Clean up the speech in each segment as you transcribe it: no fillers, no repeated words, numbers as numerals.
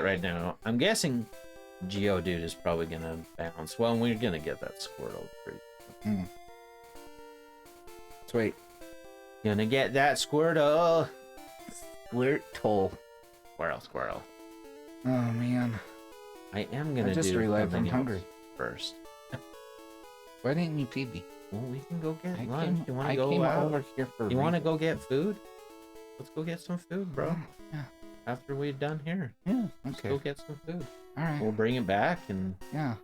right now. I'm guessing Geodude is probably gonna bounce. Well, we're gonna get that Squirtle. Sweet. Gonna get that Squirtle. Squirtle. Squirrel. Oh man. I am gonna just do realized something I'm hungry. else first. Why didn't you feed me? Well, we can go get I lunch. You wanna I go came out? over here for. You wanna go get food? Let's go get some food, bro. Yeah. After we're done here, Yeah. let's Okay. go get some food. All right. We'll bring it back and Yeah.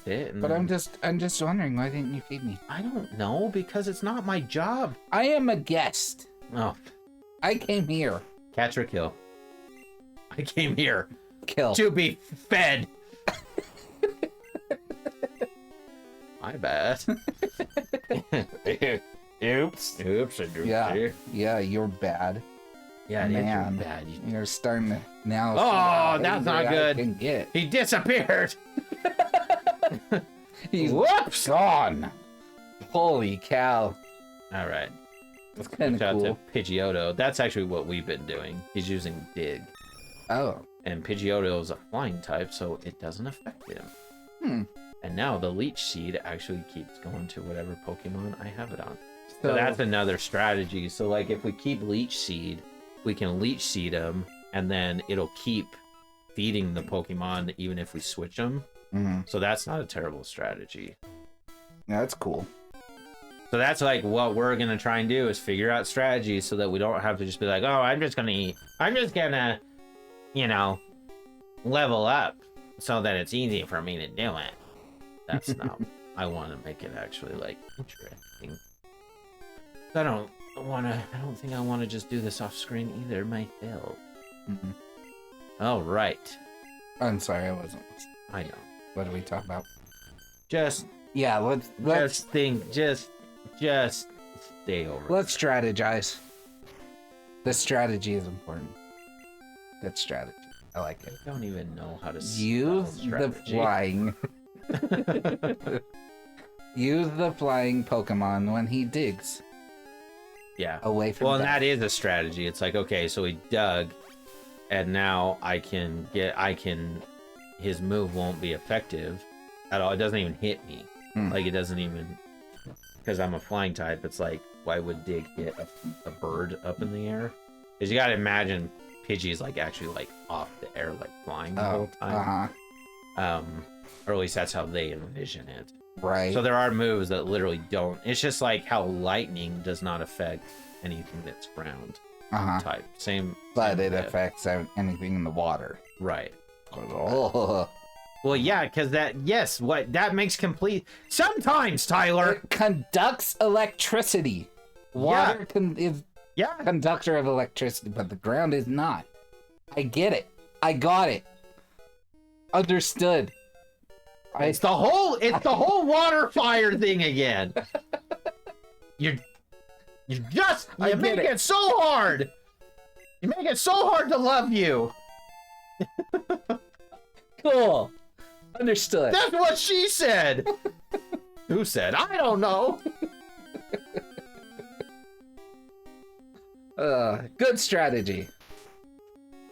sit. And But I'm just wondering, why didn't you feed me? I don't know because it's not my job. I am a guest. Oh, I came here. catch or kill. I came here Kill. to be fed. My bad. Oops. Oops, Yeah, you're bad. Yeah, it is Man. bad. You're starting to now. Oh, see how that's not angry I good. can get. He disappeared. He's Whoops. gone. Holy cow. All right. That's kind Shout of out cool. to Pidgeotto. That's actually what we've been doing. He's using Dig. Oh. And Pidgeotto is a flying type, so it doesn't affect him. Hmm. And now the Leech Seed actually keeps going to whatever Pokemon I have it on. So So that's another strategy. So like if we keep Leech Seed, we can Leech Seed them, and then it'll keep feeding the Pokemon even if we switch them. Mhm. So that's not a terrible strategy. Yeah, that's cool. So that's like what we're gonna try and do is figure out strategies so that we don't have to just be like, oh, I'm just gonna, you know, level up so that it's easy for me to do it. That's not. I want to make it actually like interesting. I don't think I want to just do this off screen either. Myself. Mhm. All right. I'm sorry, I wasn't. I know. What do we talk about? Just Yeah, let's think. Just stay over. let's strategize. The strategy is important. Good strategy. I like it. I don't even know how to Use spell the strategy. flying. Use the flying Pokemon when he digs Yeah. away from. Well, and death. that is a strategy. It's like, okay, so he dug, and now his move won't be effective at all. It doesn't even hit me. Hmm. Like, it doesn't even, because I'm a flying type, it's like, why would Dig hit a bird up in the air? Because you gotta imagine Pidgey's like actually like off the air, like flying the whole time. Or at least that's how they envision it. Right. So there are moves that literally don't. It's just like how lightning does not affect anything that's ground type. Same. But same it with- affects anything in the water. Right. Oh. Well, yeah, because that makes complete. Sometimes, Tyler. It conducts electricity. Water is Yeah. conductor of electricity, but the ground is not. I get it. I got it. Understood. It's the whole water fire thing again. You get make it so hard. You make it so hard to love you. Cool. Understood. That's what she said. Who said? I don't know. Good strategy.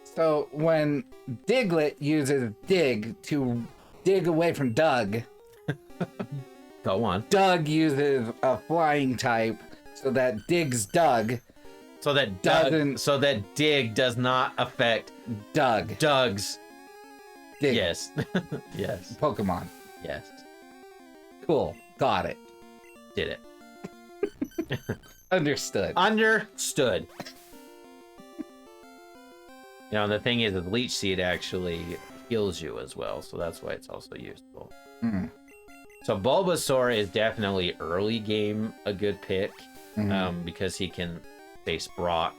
So when Diglett uses Dig to dig away from Doug, Go on. Doug uses a flying type so that Dig's Doug So that Dig does not affect Doug. Doug's. Dig. Yes. Yes. Pokemon. Yes. Cool. Got it. Did it. Understood. Understood. You know, the thing is, the Leech Seed actually heals you as well, so that's why it's also useful. Mm. So Bulbasaur is definitely early game a good pick, Mhm. because he can face Brock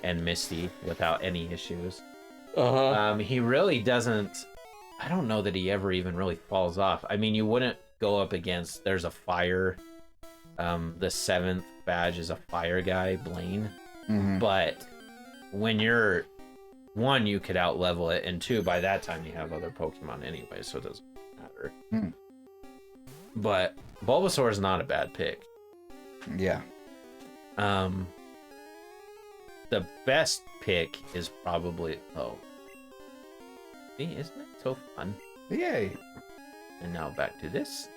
and Misty without any issues. He really doesn't. I don't know that he ever even really falls off. I mean, you wouldn't go up against. There's a fire. The 7th badge is a fire guy, Blaine. Mhm. But when you're one, you could out level it, and two, by that time you have other Pokemon anyway, so it doesn't matter. Hmm. But Bulbasaur is not a bad pick. Yeah. The best pick is probably See, isn't it so fun? Yay. And now back to this.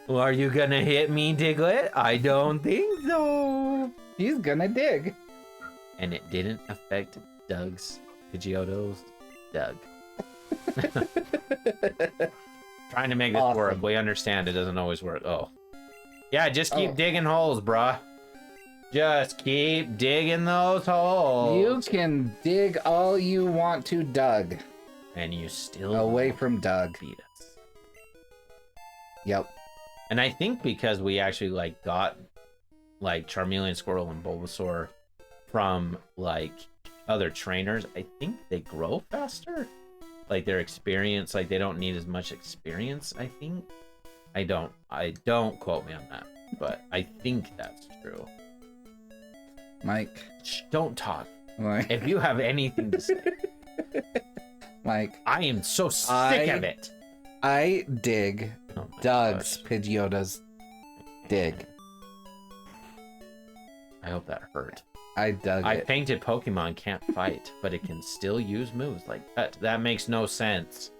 Well, are you gonna hit me, Diglett? I don't think so. He's gonna dig. And it didn't affect Doug's Pidgeotto's Doug. Trying to make this work. Awesome. We understand it doesn't always work. Oh. Yeah, just keep digging holes, bruh. Just keep digging those holes. You can dig all you want to, Doug. And you still Away from Doug. beat us. Yep. And I think because we actually like got like Charmeleon, Squirtle, and Bulbasaur from like other trainers, I think they grow faster. Like their experience, like they don't need as much experience, I think. I don't quote me on that, but I think that's true. Mike. Shh, don't talk. Mike. If you have anything to say. Mike. I am so sick of it. I dig Oh my Doug's gosh. Pidgeotto's dig. I hope that hurt. I dug I it. painted Pokemon can't fight, but it can still use moves like that. That makes no sense.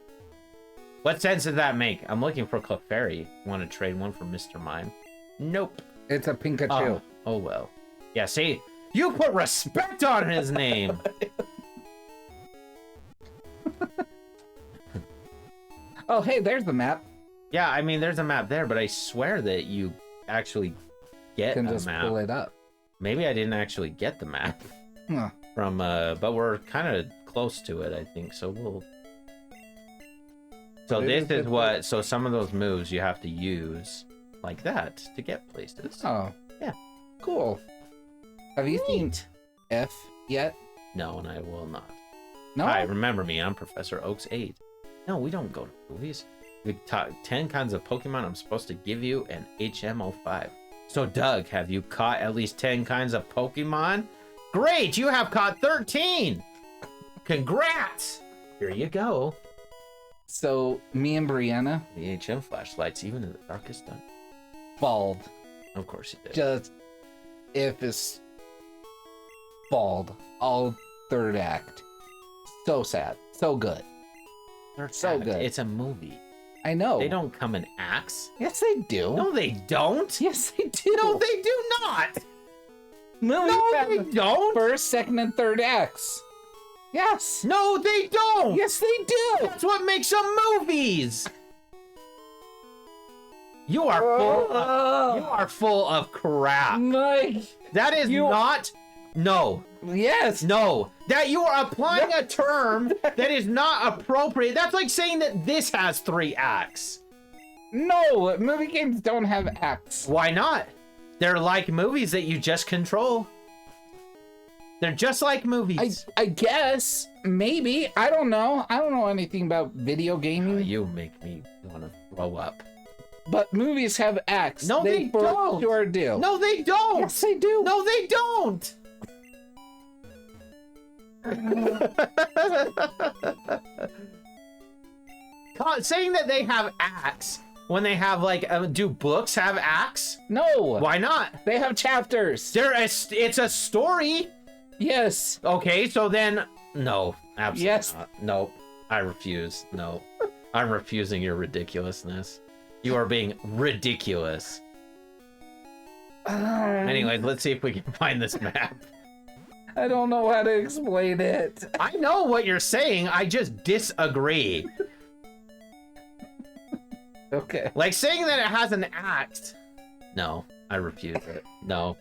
What sense does that make? I'm looking for Clefairy. Want to trade one for Mr. Mime? Nope. It's a Pikachu. Oh well. Yeah, see, you put respect on his name. Oh, hey, there's the map. Yeah, I mean, there's a map there, but I swear that you actually get Can a just map. pull it up. Maybe I didn't actually get the map Huh. from, but we're kind of close to it, I think. So we'll. So Maybe this is it's what. So some of those moves you have to use like that to get places. Oh. Yeah. Cool. Have you seen F yet? No, and I will not. No? Hi, remember me. I'm Professor Oak's aide. No, we don't go to movies. We taught 10 kinds of Pokemon. I'm supposed to give you an HM05. So, Doug, have you caught at least 10 kinds of Pokemon? Great! You have caught 13! Congrats! Here you go. So, me and Brianna, The HM flashlights, even in the darkest dungeon. bald. Of course you did. Just, if it's bald. All third act. So sad. So good. They're so fact, good. It's a movie. I know. They don't come in acts. Yes, they do. No, they don't. Yes, they do. No, they do not. Movies No, have they don't. first, second, and third acts. Yes. No, they don't. Yes, they do. That's what makes them movies. You are full. You are full of crap. Mike. That is not. No, Yes. no. That you are applying a term that is not appropriate. That's like saying that this has 3 acts. No, movie games don't have acts. Why not? They're like movies that you just control. They're just like movies. I guess maybe I don't know. I don't know anything about video gaming. You make me want to throw up. But movies have acts. No, they for don't. Sure do. No, they don't. Yes, they do. No, they don't. Saying that they have acts when they have like, do books have acts? No. Why not? They have chapters. It's a story. Yes. Okay, so then no, absolutely Yes. not. No, I refuse. No, I'm refusing your ridiculousness. You are being ridiculous. Anyways, let's see if we can find this map. I don't know how to explain it. I know what you're saying. I just disagree. Okay. Like saying that it has an act. No, I refuse it. No,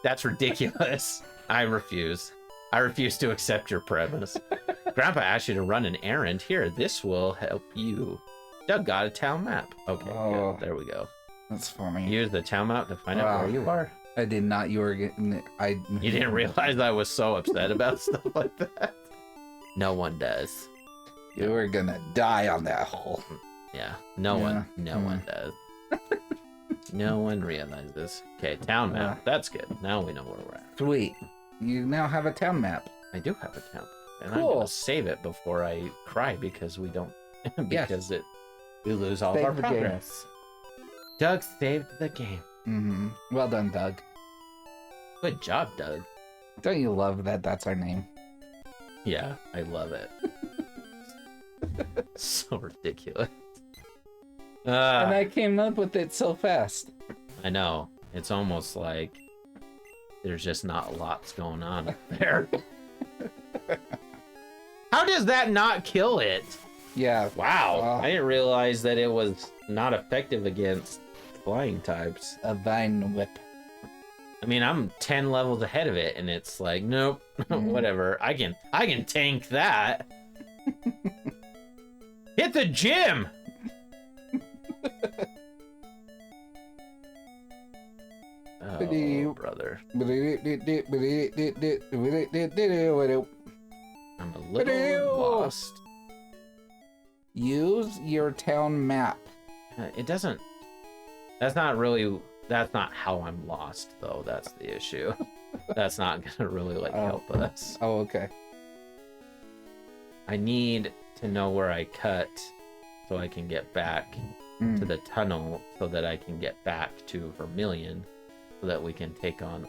that's ridiculous. I refuse. I refuse to accept your premise. Grandpa asked you to run an errand. Here, this will help you. Doug got a town map. Okay, Oh. yeah, there we go. That's funny. Use the town map to find out where you are. I did not. You were getting. You didn't realize I was so upset about stuff like that? No one does. You were gonna die on that hole. Yeah, no one does. No one realizes. Okay, town map. That's good. Now we know where we're at. Sweet. You now have a town map. I do have a town, and I'm Cool. gonna save it before I cry because we don't, because we lose all Save of our the game. progress. Doug saved the game. Mm-hmm. Well done, Doug. Good job, Doug. Don't you love that? That's our name. Yeah, I love it. So ridiculous. And I came up with it so fast. I know. It's almost like there's just not lots going on there. How does that not kill it? Yeah. Wow. I didn't realize that it was not effective against flying types. A vine whip. I mean, I'm 10 levels ahead of it, and it's like, nope, whatever. I can tank that. Hit the gym. Oh, brother. I'm a little lost. Use your town map. It doesn't. That's not really. That's not how I'm lost, though. That's the issue. That's not gonna really like help us. Oh, okay. I need to know where I cut, so I can get back to the tunnel, so that I can get back to Vermilion, so that we can take on.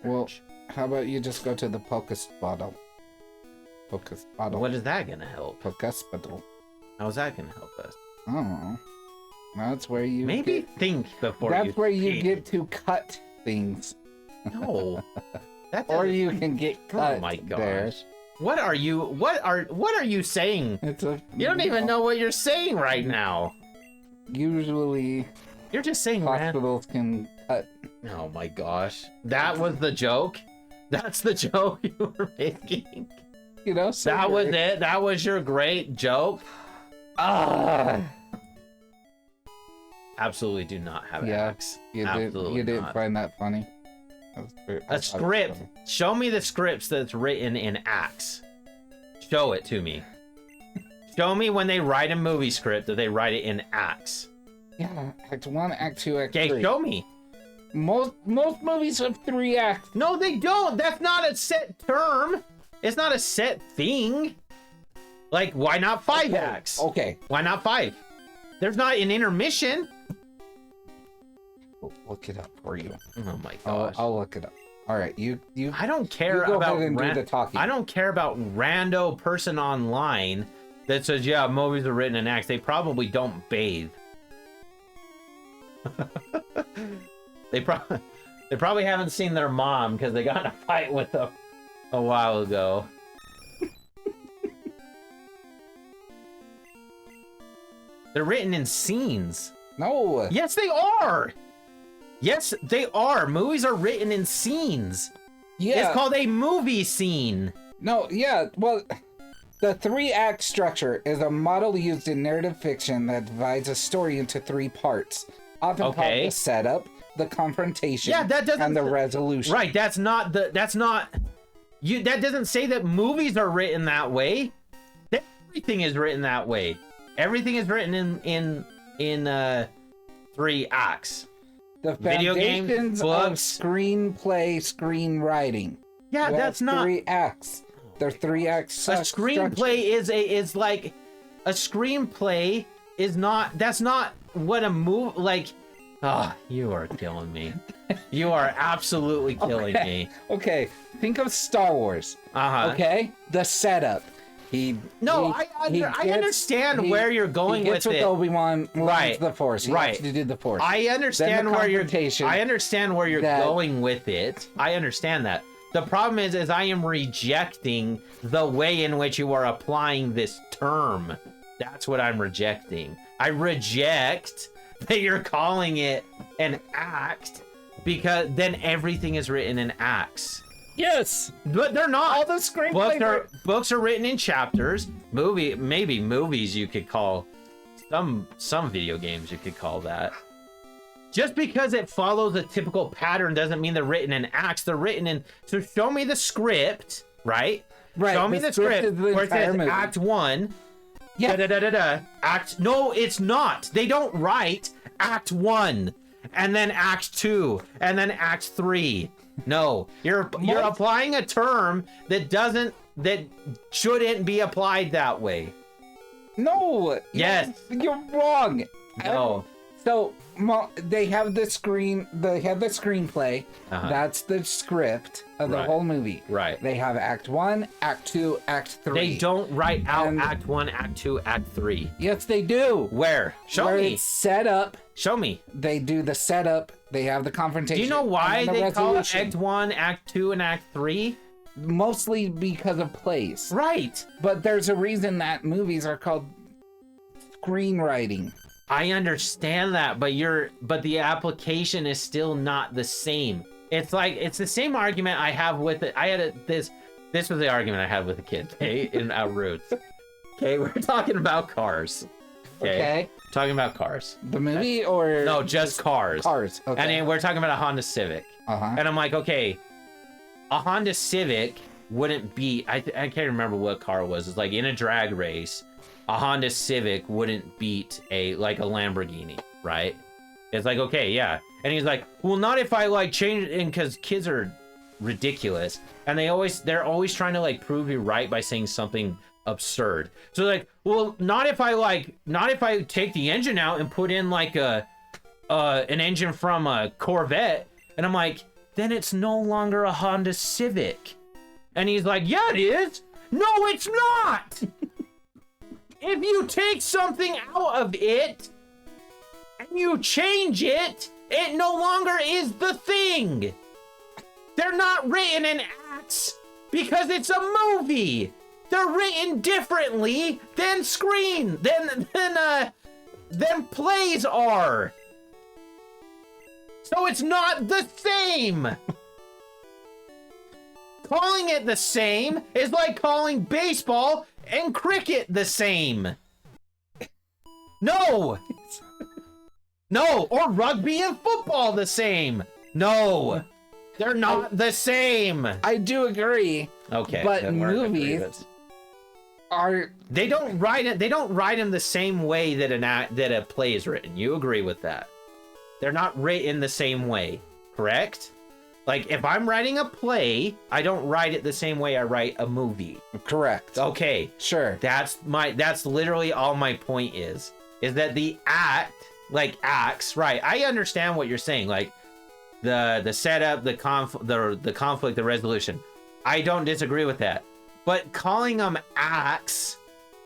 Well, how about you just go to the Pocus bottle? Pocus bottle. What is that gonna help? Pocus bottle. How is that gonna help us? Oh, that's where you maybe think before. That's where you get to cut things. No, or you can get cut. Oh my gosh! There. What are you saying? You don't even know what you're saying right now. Usually, you're just saying hospitals can cut. Oh my gosh, that was the joke. That's the joke you were making. You know, so that was it. That was your great joke. Absolutely do not have axe. You didn't find that funny. A script. Show me the scripts that's written in axe. Show it to me. Show me when they write a movie script that they write it in axe. Yeah, Act 1, Act 2, Act 3. Okay, show me. Most movies have 3 acts. No, they don't. That's not a set term. It's not a set thing. Like, why not 5 acts? Okay. Why not 5? There's not an intermission. We'll look it up for you. Oh my gosh. I'll look it up. All right, you. I don't care go about ahead and do the talking. I don't care about rando person online that says, yeah, movies are written in acts. They probably don't bathe. They probably haven't seen their mom because they got in a fight with them a while ago. They're written in scenes. No. Yes, they are. Yes, they are. Movies are written in scenes. Yeah. It's called a movie scene. No, yeah. Well, the 3-act structure is a model used in narrative fiction that divides a story into 3 parts. Often called the setup, the confrontation, and the resolution. Right, that doesn't say that movies are written that way. Everything is written that way. Everything is written in 3 acts. The video games, books, screenplay, screenwriting. Yeah, that's not 3 acts. They're 3 acts. A screenplay is like a screenplay is not. That's not what a movie like. Ah, you are killing me. You are absolutely killing me. Okay, think of Star Wars. Okay, the setup. I understand where you're going with it. Obi-Wan learns the Force. He has to do the Force. I understand where you're going with it. I understand that. The problem is I am rejecting the way in which you are applying this term. That's what I'm rejecting. I reject that you're calling it an act because then everything is written in acts. Yes, but they're not. All the screenplays books are written in chapters. Maybe movies you could call some video games you could call that. Just because it follows a typical pattern doesn't mean they're written in acts. They're written in. So show me the script, right? Right. Show me the script where it says Act 1. Yeah. Act. No, it's not. They don't write Act 1 and then Act 2 and then Act 3. No, you're applying a term that shouldn't be applied that way. No. Yes. You're wrong. No. So they have the screenplay. That's the script of the whole movie. Right. They have Act 1, Act 2, Act 3. They don't write out Act 1, Act 2, Act 3. Yes, they do. Where? Show me. It's set up. Show me. They do the setup. They have the confrontation. Do you know why they call it Act 1, Act 2, and Act 3? Mostly because of plays. Right. But there's a reason that movies are called screenwriting. I understand that, but the application is still not the same. It's the same argument I have with it. This was the argument I had with a kid, okay, in our roots. Okay, we're talking about cars. Okay. Talking about cars. The movie or no, just cars. Cars. Okay. And then we're talking about a Honda Civic. And I'm like, okay, a Honda Civic wouldn't beat. I can't remember what car it was. It's like in a drag race. A Honda Civic wouldn't beat a Lamborghini, right? It's like, okay, yeah. And he's like, well, not if I change it, because kids are ridiculous, and they're always trying to prove you right by saying something absurd. So like, well, not if I take the engine out and put in an engine from a Corvette, and I'm like, then it's no longer a Honda Civic. And he's like, yeah, it is. No, it's not. If you take something out of it and you change it, it no longer is the thing. They're not written in acts because it's a movie. They're written differently than than plays are. So it's not the same. Calling it the same is like calling baseball and cricket the same. No. No, or rugby and football the same. No. They're not the same. I do agree. Okay. But movies they don't write them the same way that a play is written. You agree with that? They're not written the same way, correct? Like, if I'm writing a play, I don't write it the same way I write a movie. Correct. Okay. Sure. That's literally all my point is that the acts, right? I understand what you're saying, like the setup, the conflict, the resolution. I don't disagree with that. But calling them acts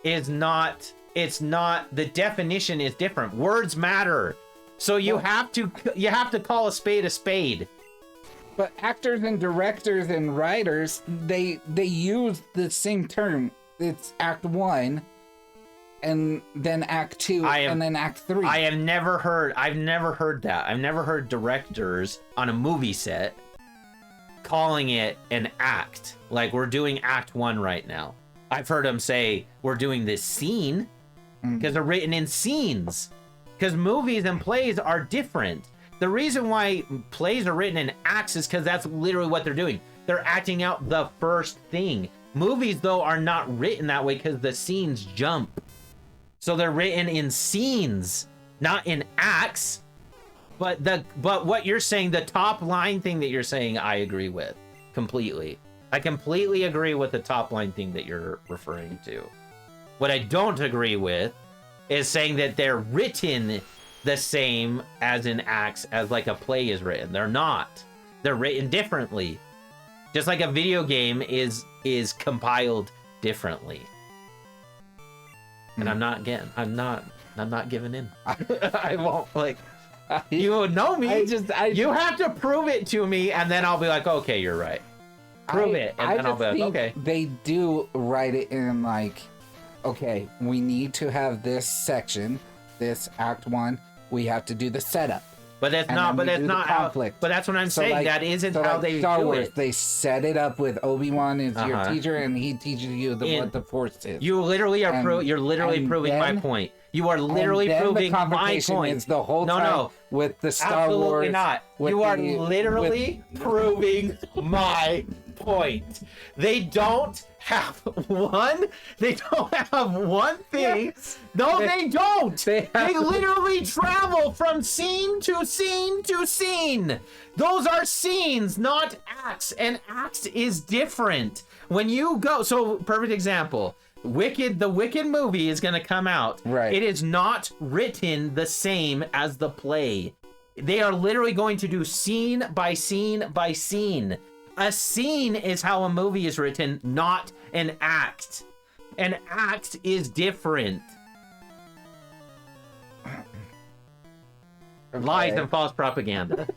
is not, the definition is different. Words matter. So you have to call a spade a spade. But actors and directors and writers, they use the same term. It's Act 1, and then Act 2, and then Act 3. I've never heard that. I've never heard directors on a movie set calling it an act. Like, we're doing Act 1 right now. I've heard them say, we're doing this scene, because they're written in scenes. Because movies and plays are different. The reason why plays are written in acts is because that's literally what they're doing. They're acting out the first thing. Movies, though, are not written that way because the scenes jump. So they're written in scenes, not in acts. But what you're saying, the top line thing that you're saying, I agree with completely. I completely agree with the top line thing that you're referring to. What I don't agree with is saying that they're written the same as in acts as like a play is written. They're not. They're written differently. Just like a video game is compiled differently. And I'm not giving in. I won't, like, you know me. You have to prove it to me, and then I'll be like, okay, you're right. Prove it, and then I'll be like, okay. They do write it in like, okay, we need to have this section, this Act 1. We have to do the setup. But that's not how. But that's what I'm saying. That isn't how they Star do Wars, it. They set it up with Obi-Wan as your teacher, and he teaches you what the Force is. You literally are. You're literally proving my point. You are literally proving my point. Is the whole time with the Star Wars. Absolutely not. You are literally proving my point. They don't have one. They don't have one thing. Yes. No, they don't. They literally travel from scene to scene to scene. Those are scenes, not acts. And acts is different. When you go, so perfect example. The Wicked movie is going to come out. Right. It is not written the same as the play. They are literally going to do scene by scene by scene. A scene is how a movie is written, not an act. An act is different. Okay. Lies and false propaganda.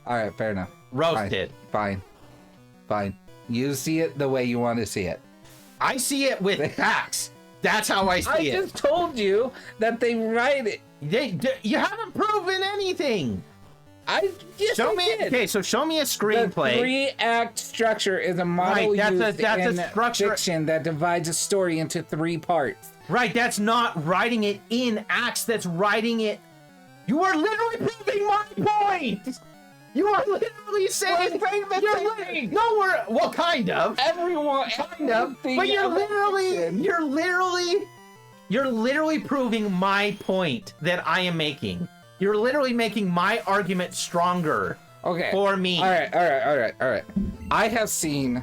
All right, fair enough. Roasted. Fine. You see it the way you want to see it. I see it with facts. That's how I see it. I just told you that they write it. You haven't proven anything. Show me. Okay, so show me a screenplay. The 3-act structure is a model that's used in a structure. fiction that divides a story into 3 parts. Right, that's not writing it in acts. That's writing it. You are literally proving my point. You are literally saying the same thing. No, well, kind of. Everyone, kind of. But you're literally proving my point that I am making. You're literally making my argument stronger. Okay. For me. All right. I have seen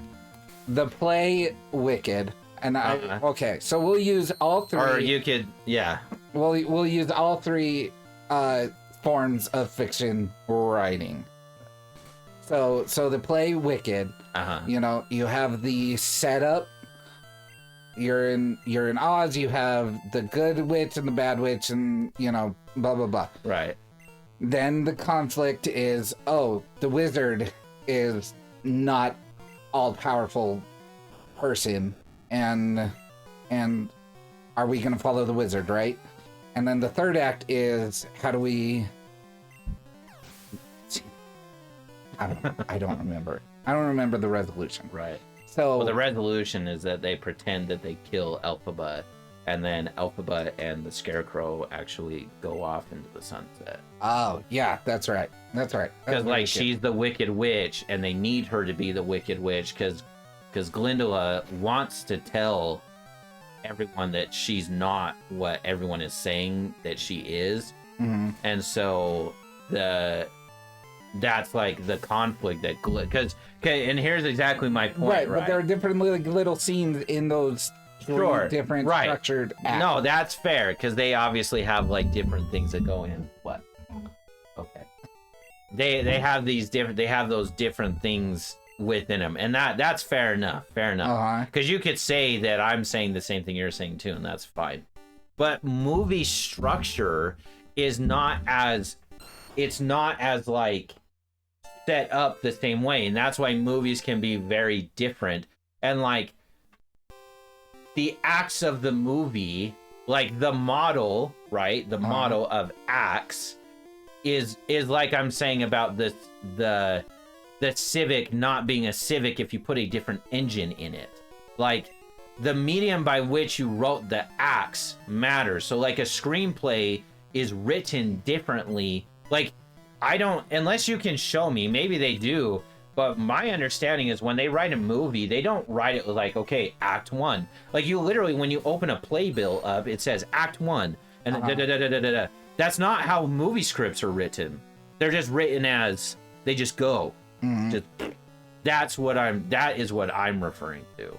the play Wicked, and okay, so we'll use all 3. Or you could, yeah. We'll use all 3 forms of fiction writing. So the play Wicked, you know, you have the setup. You're in Oz. You have the good witch and the bad witch, and you know, blah blah blah. Right. Then the conflict is, the wizard is not all powerful person, and are we gonna follow the wizard, right? And then the 3rd act is, how do we? I don't remember. I don't remember the resolution. Right. So well, the resolution is that they pretend that they kill Elphaba, and then Elphaba and the Scarecrow actually go off into the sunset. Oh, yeah, that's right. Because like she's the Wicked Witch, and they need her to be the Wicked Witch because Glindola wants to tell everyone that she's not what everyone is saying that she is, and so that's like the conflict that because and here's exactly my point, right? But there are different little scenes in those different structured acts. No, that's fair because they obviously have like different things that go in. What? Okay. They have those different things within them, and that's fair enough. Because you could say that I'm saying the same thing you're saying too, and that's fine. But movie structure is not as like set up the same way, and that's why movies can be very different. And like the acts of the movie, like the model, right? The model of acts is like I'm saying about the Civic not being a Civic if you put a different engine in it. Like the medium by which you wrote the acts matters. So like a screenplay is written differently. Like unless you can show me, maybe they do, but my understanding is when they write a movie, they don't write it like, okay, act 1. Like you literally, when you open a playbill up, it says act 1, and then That's not how movie scripts are written. They're just written as, they just go. That is what I'm referring to.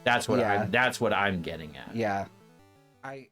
That's what I'm getting at. Yeah. I